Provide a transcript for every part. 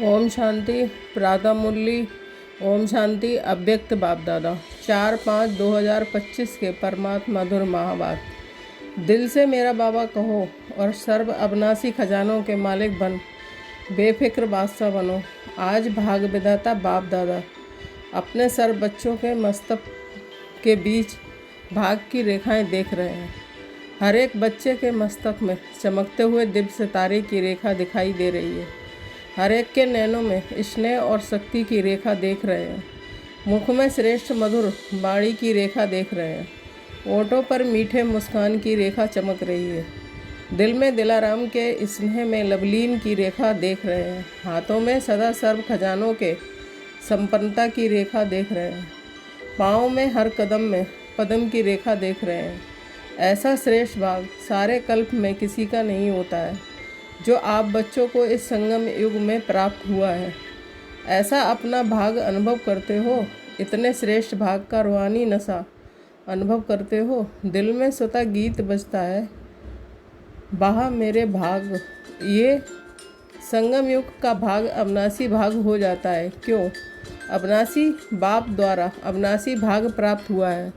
ओम शांति। प्रातः मुरली। ओम शांति। अव्यक्त बाप दादा 4/5/2025 के परमात्मा मधुर महावाक्य। दिल से मेरा बाबा कहो और सर्व अविनाशी खजानों के मालिक बन, बेफिक्र बादशाह बनो। आज भाग विधाता बाप दादा अपने सर्व बच्चों के मस्तक के बीच भाग की रेखाएं देख रहे हैं। हर एक बच्चे के मस्तक में चमकते हुए दिव्य सितारे की रेखा दिखाई दे रही है। हर एक के नैनों में स्नेह और शक्ति की रेखा देख रहे हैं। मुख में श्रेष्ठ मधुर वाणी की रेखा देख रहे हैं। ओठों पर मीठे मुस्कान की रेखा चमक रही है। दिल में दिलाराम के स्नेह में लवलीन की रेखा देख रहे हैं। हाथों में सदा सर्व खजानों के संपन्नता की रेखा देख रहे हैं। पाँव में हर कदम में पद्म की रेखा देख रहे हैं। ऐसा श्रेष्ठ भाग सारे कल्प में किसी का नहीं होता है जो आप बच्चों को इस संगम युग में प्राप्त हुआ है। ऐसा अपना भाग अनुभव करते हो। इतने श्रेष्ठ भाग का रूहानी नशा अनुभव करते हो। दिल में स्वतः गीत बजता है, बाहा मेरे भाग। ये संगम युग का भाग अविनाशी भाग हो जाता है। क्यों? अविनाशी बाप द्वारा अविनाशी भाग प्राप्त हुआ है,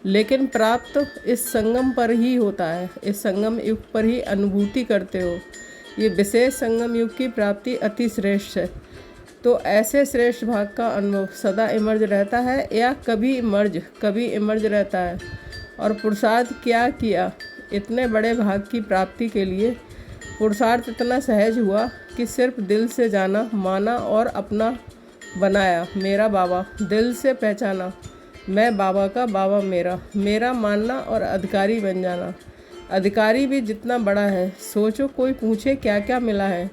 लेकिन प्राप्त इस संगम पर ही होता है। इस संगम युग पर ही अनुभूति करते हो। ये विशेष संगम युग की प्राप्ति अति श्रेष्ठ है। तो ऐसे श्रेष्ठ भाग का अनुभव सदा इमर्ज रहता है या कभी इमर्ज रहता है। और पुरुषार्थ क्या किया इतने बड़े भाग की प्राप्ति के लिए? पुरुषार्थ इतना सहज हुआ कि सिर्फ दिल से जाना, माना और अपना बनाया। मेरा बाबा दिल से पहचाना, मैं बाबा का बाबा मेरा मानना और अधिकारी बन जाना। अधिकारी भी जितना बड़ा है। सोचो, कोई पूछे क्या क्या मिला है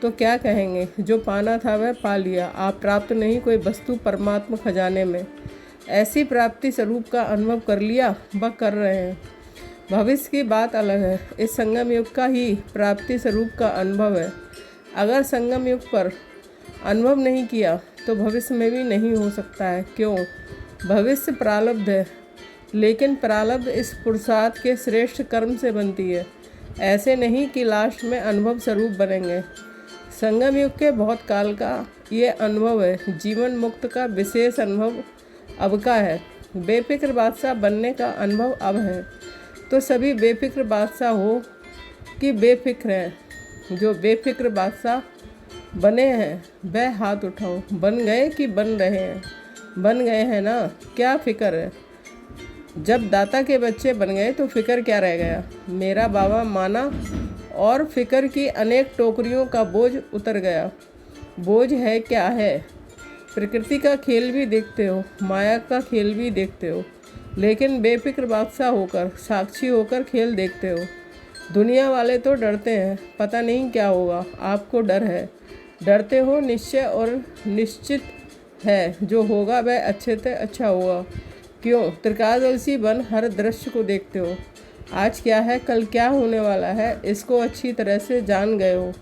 तो क्या कहेंगे? जो पाना था वह पा लिया। आप प्राप्त नहीं कोई वस्तु परमात्मा खजाने में। ऐसी प्राप्ति स्वरूप का अनुभव कर लिया व कर रहे हैं। भविष्य की बात अलग है। इस संगम युग का ही प्राप्ति स्वरूप का अनुभव है। अगर संगम युग पर अनुभव नहीं किया तो भविष्य में भी नहीं हो सकता है। क्यों? भविष्य प्रारब्ध है, लेकिन प्रारब्ध इस पुरुषार्थ के श्रेष्ठ कर्म से बनती है। ऐसे नहीं कि लास्ट में अनुभव स्वरूप बनेंगे। संगम युग के बहुत काल का ये अनुभव है। जीवन मुक्त का विशेष अनुभव अब का है। बेफिक्र बादशाह बनने का अनुभव अब है। तो सभी बेफिक्र बादशाह हो कि बेफिक्र हैं। जो बेफिक्र बादशाह बने हैं वह हाथ उठाओ। बन गए कि बन रहे हैं? बन गए हैं ना? क्या फिक्र है? जब दाता के बच्चे बन गए तो फिक्र क्या रह गया? मेरा बाबा माना और फिक्र की अनेक टोकरियों का बोझ उतर गया। बोझ है क्या है? प्रकृति का खेल भी देखते हो, माया का खेल भी देखते हो, लेकिन बेफिक्र बादशाह होकर, साक्षी होकर खेल देखते हो। दुनिया वाले तो डरते हैं, पता नहीं क्या होगा। आपको डर है, डरते हो। निश्चय और निश्चित है जो होगा वह अच्छे से अच्छा होगा। क्यों? त्रिकालदर्शी बन हर दृश्य को देखते हो। आज क्या है, कल क्या होने वाला है, इसको अच्छी तरह से जान गए हो।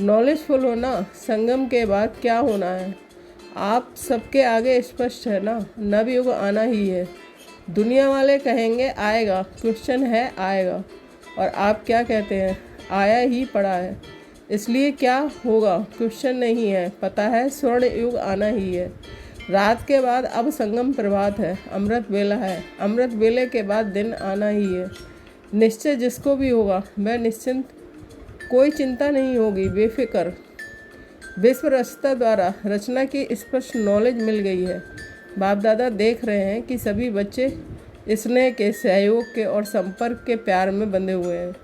नॉलेजफुल हो ना। संगम के बाद क्या होना है आप सबके आगे स्पष्ट है ना। नव युग आना ही है। दुनिया वाले कहेंगे आएगा, क्वेश्चन है आएगा, और आप क्या कहते हैं? आया ही पड़ा है। इसलिए क्या होगा क्वेश्चन नहीं है, पता है स्वर्ण युग आना ही है। रात के बाद अब संगम प्रभात है, अमृत वेला है। अमृत वेले के बाद दिन आना ही है। निश्चय जिसको भी होगा वह निश्चिंत, कोई चिंता नहीं होगी, बेफिक्र। विश्व रचना द्वारा रचना की स्पष्ट नॉलेज मिल गई है। बाप दादा देख रहे हैं कि सभी बच्चे स्नेह के, सहयोग के और संपर्क के प्यार में बंधे हुए हैं।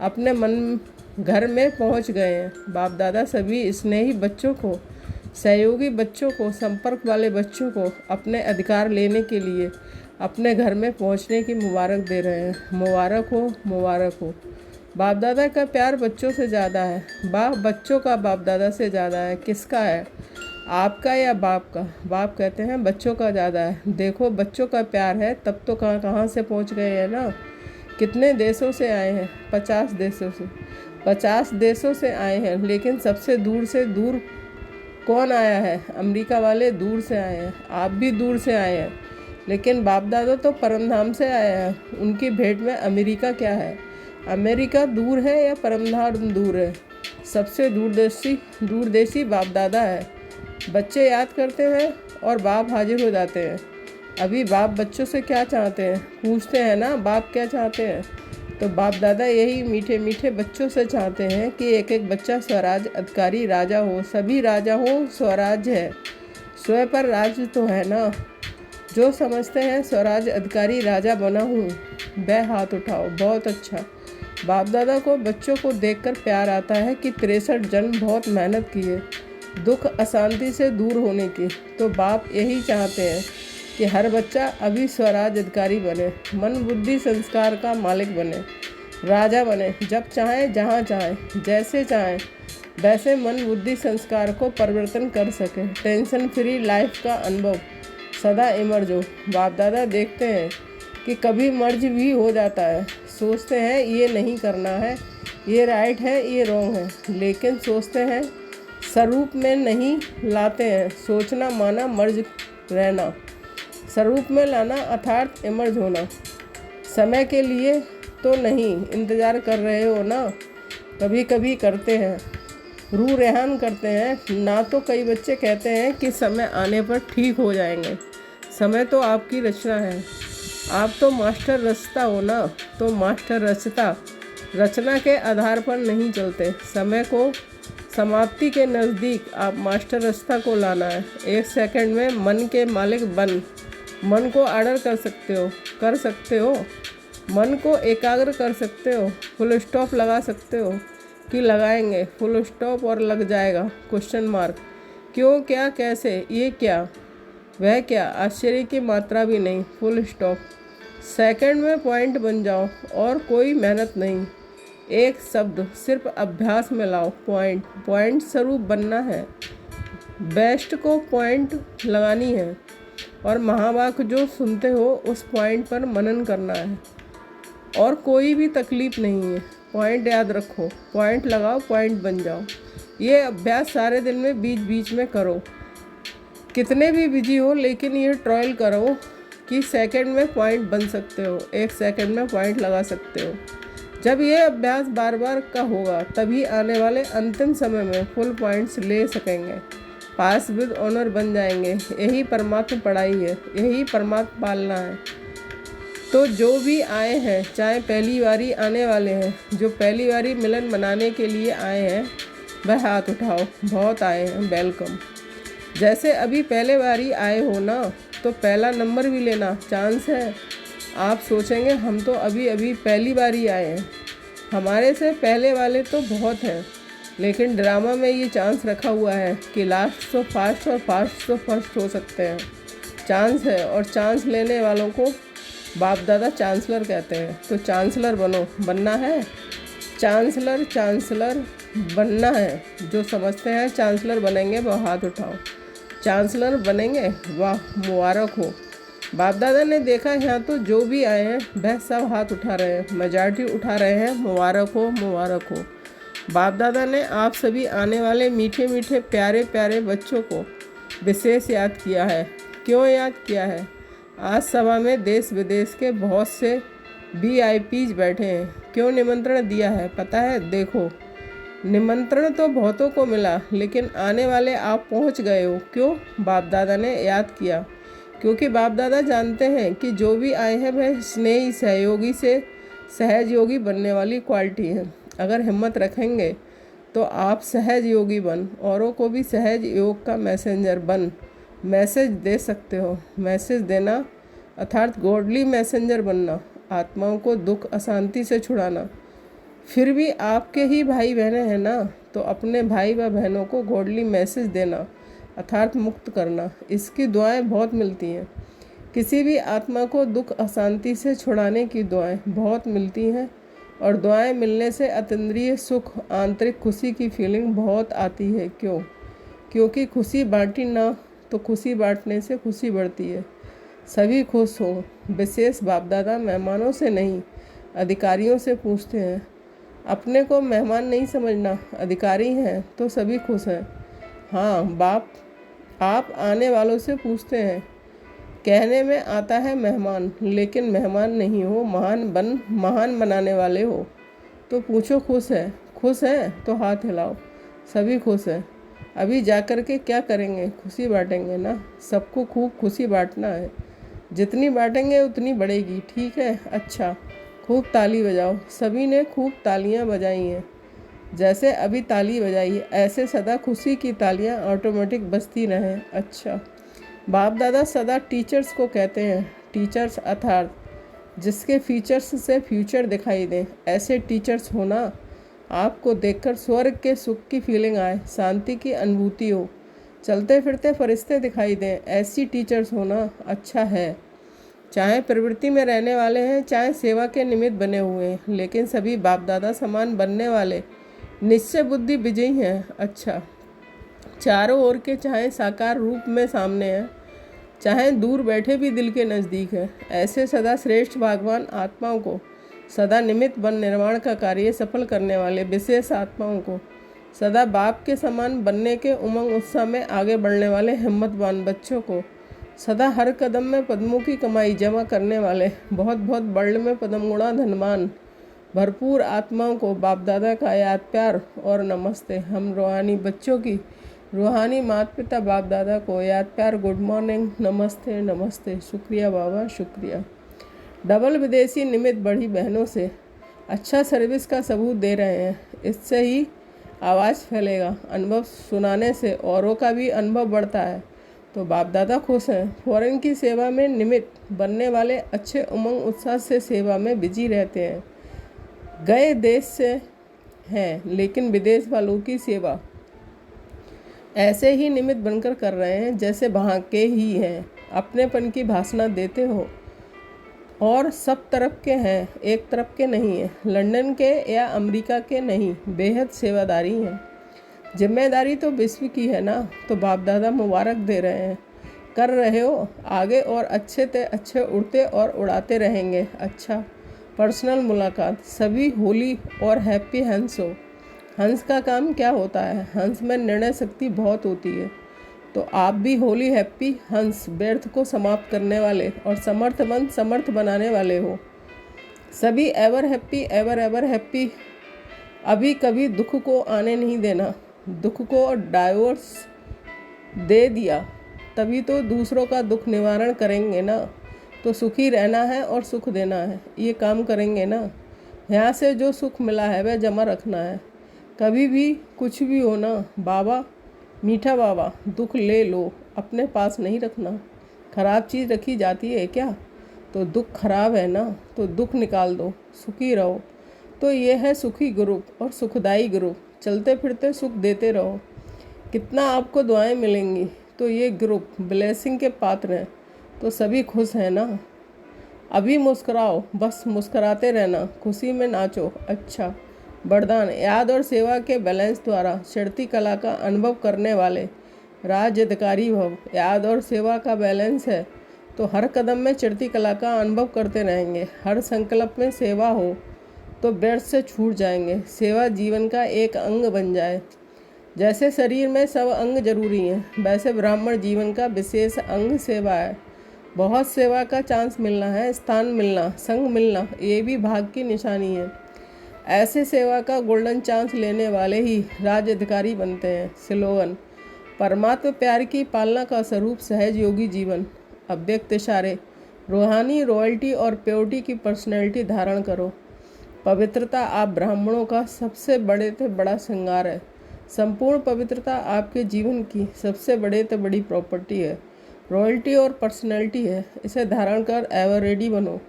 अपने मन घर में पहुंच गए हैं। बाप दादा सभी स्नेही बच्चों को, सहयोगी बच्चों को, संपर्क वाले बच्चों को अपने अधिकार लेने के लिए अपने घर में पहुंचने की मुबारक दे रहे हैं। मुबारक हो, मुबारक हो। बाप दादा का प्यार बच्चों से ज़्यादा है। बच्चों का बाप दादा से ज़्यादा है। किसका है, आपका या बाप का? बाप कहते हैं बच्चों का ज़्यादा है। देखो, बच्चों का प्यार है तब तो कहाँ से पहुँच गए हैं ना। कितने देशों से आए हैं? 50 देशों से। 50 देशों से आए हैं, लेकिन सबसे दूर से दूर कौन आया है? अमेरिका वाले दूर से आए हैं। आप भी दूर से आए हैं, लेकिन बाप दादा तो परमधाम से आए हैं। उनकी भेंट में अमेरिका क्या है? अमेरिका दूर है या परमधाम दूर है? सबसे दूरदेशी बाप दादा है। बच्चे याद करते हैं और बाप हाजिर हो जाते हैं। अभी बाप बच्चों से क्या चाहते हैं पूछते हैं ना, बाप क्या चाहते हैं, तो बाप दादा यही मीठे मीठे बच्चों से चाहते हैं कि एक एक बच्चा स्वराज अधिकारी राजा हो। सभी राजा हो, स्वराज है, स्वयं पर राज्य तो है ना। जो समझते हैं स्वराज अधिकारी राजा बना हूँ, वह हाथ उठाओ। बहुत अच्छा। बाप दादा को बच्चों को देखकर प्यार आता है कि 63 जन्म बहुत मेहनत की है दुख अशांति से दूर होने की। तो बाप यही चाहते हैं कि हर बच्चा अभी स्वराज अधिकारी बने, मन बुद्धि संस्कार का मालिक बने, राजा बने, जब चाहे जहाँ चाहे जैसे चाहे वैसे मन बुद्धि संस्कार को परिवर्तन कर सके। टेंशन फ्री लाइफ का अनुभव सदा इमर्ज हो। बाप दादा देखते हैं कि कभी मर्ज भी हो जाता है। सोचते हैं ये नहीं करना है, ये राइट है, ये रॉन्ग है, लेकिन सोचते हैं स्वरूप में नहीं लाते हैं। सोचना माना मर्ज रहना, स्वरूप में लाना अर्थात इमर्ज होना। समय के लिए तो नहीं इंतज़ार कर रहे हो ना, कभी कभी करते हैं, रूह रेहान करते हैं ना। तो कई बच्चे कहते हैं कि समय आने पर ठीक हो जाएंगे। समय तो आपकी रचना है, आप तो मास्टर रचता हो ना। तो मास्टर रचना के आधार पर नहीं चलते। समय को समाप्ति के नज़दीक आप मास्टर रचना को लाना है। 1 सेकंड में मन के मालिक बन। मन को आर्डर कर सकते हो, मन को एकाग्र कर सकते हो। फुल स्टॉप लगा सकते हो कि लगाएंगे, फुल स्टॉप और लग जाएगा क्वेश्चन मार्क। क्यों, क्या, कैसे, ये क्या, वह क्या, आश्चर्य की मात्रा भी नहीं, फुल स्टॉप। सेकंड में पॉइंट बन जाओ और कोई मेहनत नहीं। एक शब्द सिर्फ अभ्यास में लाओ, पॉइंट स्वरूप बनना है। बेस्ट को पॉइंट लगानी है और महावाक्य जो सुनते हो उस पॉइंट पर मनन करना है और कोई भी तकलीफ नहीं है। पॉइंट याद रखो, पॉइंट लगाओ, पॉइंट बन जाओ। ये अभ्यास सारे दिन में बीच बीच में करो, कितने भी बिजी हो, लेकिन ये ट्रायल करो कि सेकंड में पॉइंट बन सकते हो, 1 सेकंड में पॉइंट लगा सकते हो। जब ये अभ्यास बार बार का होगा तभी आने वाले अंतिम समय में फुल पॉइंट्स ले सकेंगे, पास विद ऑनर बन जाएंगे। यही परमात्मा पढ़ाई है, यही परमात्मा पालना है। तो जो भी आए हैं, चाहे पहली बारी आने वाले हैं, जो पहली बारी मिलन मनाने के लिए आए हैं, वह हाथ उठाओ। बहुत आए हैं, वेलकम। जैसे अभी पहले बारी आए हो ना, तो पहला नंबर भी लेना, चांस है। आप सोचेंगे हम तो अभी अभी पहली बारी आए हैं, हमारे से पहले वाले तो बहुत हैं, लेकिन ड्रामा में ये चांस रखा हुआ है कि लास्ट तो फास्ट और फास्ट तो फर्स्ट हो सकते हैं। चांस है और चांस लेने वालों को बाप दादा चांसलर कहते हैं। तो चांसलर बनना है, चांसलर बनना है। जो समझते हैं चांसलर बनेंगे वह हाथ उठाओ। चांसलर बनेंगे, वाह, मुबारक हो। बाप दादा ने देखा यहाँ तो जो भी आए हैं वह सब हाथ उठा रहे हैं, मेजॉरिटी उठा रहे हैं। मुबारक हो, मुबारक हो। बाप दादा ने आप सभी आने वाले मीठे मीठे प्यारे प्यारे बच्चों को विशेष याद किया है। क्यों याद किया है? आज सभा में देश विदेश के बहुत से VIPs बैठे हैं। क्यों निमंत्रण दिया है पता है? देखो, निमंत्रण तो बहुतों को मिला, लेकिन आने वाले आप पहुंच गए हो। क्यों? बाप दादा ने याद किया। क्योंकि बाप दादा जानते हैं कि जो भी आए हैं वह स्नेही सहयोगी से सहज योगी बनने वाली क्वालिटी है। अगर हिम्मत रखेंगे तो आप सहज योगी बन, औरों को भी सहज योग का मैसेंजर बन मैसेज दे सकते हो। मैसेज देना अर्थात गॉडली मैसेंजर बनना, आत्माओं को दुख अशांति से छुड़ाना। फिर भी आपके ही भाई बहनें हैं ना, तो अपने भाई व बहनों को गॉडली मैसेज देना अर्थात मुक्त करना। इसकी दुआएं बहुत मिलती हैं। किसी भी आत्मा को दुख अशांति से छुड़ाने की दुआएं बहुत मिलती हैं, और दुआएं मिलने से अतीन्द्रिय सुख, आंतरिक खुशी की फीलिंग बहुत आती है। क्यों? क्योंकि खुशी बांटी ना तो खुशी बांटने से खुशी बढ़ती है। सभी खुश हो। विशेष बाप दादा मेहमानों से नहीं, अधिकारियों से पूछते हैं। अपने को मेहमान नहीं समझना, अधिकारी हैं तो सभी खुश हैं। हाँ बाप, आप आने वालों से पूछते हैं। कहने में आता है मेहमान, लेकिन मेहमान नहीं हो, महान बनाने वाले हो। तो पूछो, खुश है? खुश हैं तो हाथ हिलाओ। सभी खुश हैं। अभी जाकर के क्या करेंगे? खुशी बांटेंगे ना। सबको खूब खुशी बांटना है। जितनी बांटेंगे उतनी बढ़ेगी। ठीक है? अच्छा, खूब ताली बजाओ। सभी ने खूब तालियां बजाई हैं। जैसे अभी ताली बजाई ऐसे सदा खुशी की तालियां ऑटोमेटिक बजती रहें। अच्छा, बाप दादा सदा टीचर्स को कहते हैं। टीचर्स अर्थात जिसके फीचर्स से फ्यूचर दिखाई दें। ऐसे टीचर्स होना आपको देखकर स्वर्ग के सुख की फीलिंग आए, शांति की अनुभूति हो, चलते फिरते फरिश्ते दिखाई दें। ऐसी टीचर्स होना अच्छा है। चाहे प्रवृत्ति में रहने वाले हैं, चाहे सेवा के निमित्त बने हुए हैं, लेकिन सभी बाप दादा समान बनने वाले निश्चय बुद्धि विजयी हैं। अच्छा, चारों ओर के चाहे साकार रूप में सामने हैं, चाहे दूर बैठे भी दिल के नज़दीक है। ऐसे सदा श्रेष्ठ भगवान आत्माओं को सदा निमित्त बन निर्माण का कार्य सफल करने वाले विशेष आत्माओं को सदा बाप के समान बनने के उमंग उत्साह में आगे बढ़ने वाले हिम्मतवान बच्चों को सदा हर कदम में पद्मों की कमाई जमा करने वाले बहुत बहुत वर्ल्ड में पद्म गुणा धनवान भरपूर आत्माओं को बाप दादा का याद प्यार और नमस्ते। हम रूहानी बच्चों की रूहानी माता पिता बाप दादा को याद प्यार गुड मॉर्निंग, नमस्ते नमस्ते, शुक्रिया बाबा शुक्रिया। डबल विदेशी निमित्त बड़ी बहनों से अच्छा सर्विस का सबूत दे रहे हैं। इससे ही आवाज़ फैलेगा। अनुभव सुनाने से औरों का भी अनुभव बढ़ता है तो बाप दादा खुश हैं। फॉरेन की सेवा में निमित्त बनने वाले अच्छे उमंग उत्साह से सेवा में बिजी रहते हैं। गए देश से हैं लेकिन विदेश वालों की सेवा ऐसे ही निमित्त बनकर कर रहे हैं जैसे वहाँ के ही हैं। अपनेपन की भाषणा देते हो और सब तरफ के हैं, एक तरफ के नहीं हैं, लंदन के या अमेरिका के नहीं, बेहद सेवादारी हैं। जिम्मेदारी तो विश्व की है ना, तो बाप दादा मुबारक दे रहे हैं। कर रहे हो आगे और अच्छे ते अच्छे उड़ते और उड़ाते रहेंगे। अच्छा, पर्सनल मुलाकात। सभी होली और हैप्पी हंस हो। हंस का काम क्या होता है? हंस में निर्णय शक्ति बहुत होती है। तो आप भी होली हैप्पी हंस व्यर्थ को समाप्त करने वाले और समर्थवंत समर्थ बनाने वाले हो। सभी एवर हैप्पी। अभी कभी दुख को आने नहीं देना। दुख को डाइवोर्स दे दिया तभी तो दूसरों का दुख निवारण करेंगे ना। तो सुखी रहना है और सुख देना है, ये काम करेंगे ना। यहाँ से जो सुख मिला है वह जमा रखना है। कभी भी कुछ भी हो ना, बाबा मीठा बाबा दुख ले लो, अपने पास नहीं रखना। खराब चीज़ रखी जाती है क्या? तो दुख खराब है ना, तो दुख निकाल दो, सुखी रहो। तो ये है सुखी ग्रुप और सुखदाई ग्रुप। चलते फिरते सुख देते रहो। कितना आपको दुआएं मिलेंगी। तो ये ग्रुप ब्लेसिंग के पात्र हैं। तो सभी खुश हैं ना। अभी मुस्कुराओ, बस मुस्कुराते रहना, खुशी में नाचो। अच्छा, वरदान। याद और सेवा के बैलेंस द्वारा चढ़ती कला का अनुभव करने वाले राज्य अधिकारी भव। याद और सेवा का बैलेंस है तो हर कदम में चढ़ती कला का अनुभव करते रहेंगे। हर संकल्प में सेवा हो तो व्यर्थ से छूट जाएंगे। सेवा जीवन का एक अंग बन जाए। जैसे शरीर में सब अंग जरूरी हैं, वैसे ब्राह्मण जीवन का विशेष अंग सेवा है। बहुत सेवा का चांस मिलना है, स्थान मिलना, संग मिलना, ये भी भाग्य की निशानी है। ऐसे सेवा का गोल्डन चांस लेने वाले ही राज्य अधिकारी बनते हैं। स्लोगन। परमात्मा प्यार की पालना का स्वरूप सहज योगी जीवन। अव्यक्त इशारे। रूहानी रॉयल्टी और प्योरिटी की पर्सनैलिटी धारण करो। पवित्रता आप ब्राह्मणों का सबसे बड़े से बड़ा श्रृंगार है। संपूर्ण पवित्रता आपके जीवन की सबसे बड़े से बड़ी प्रॉपर्टी है। रॉयल्टी और पर्सनैलिटी है, इसे धारण कर एवर रेडी बनो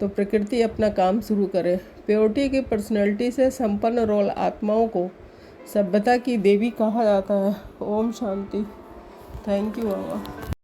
तो प्रकृति अपना काम शुरू करे। प्योरिटी की पर्सनैलिटी से संपन्न रोल आत्माओं को सभ्यता की देवी कहा जाता है। ओम शांति। Thank you Baba.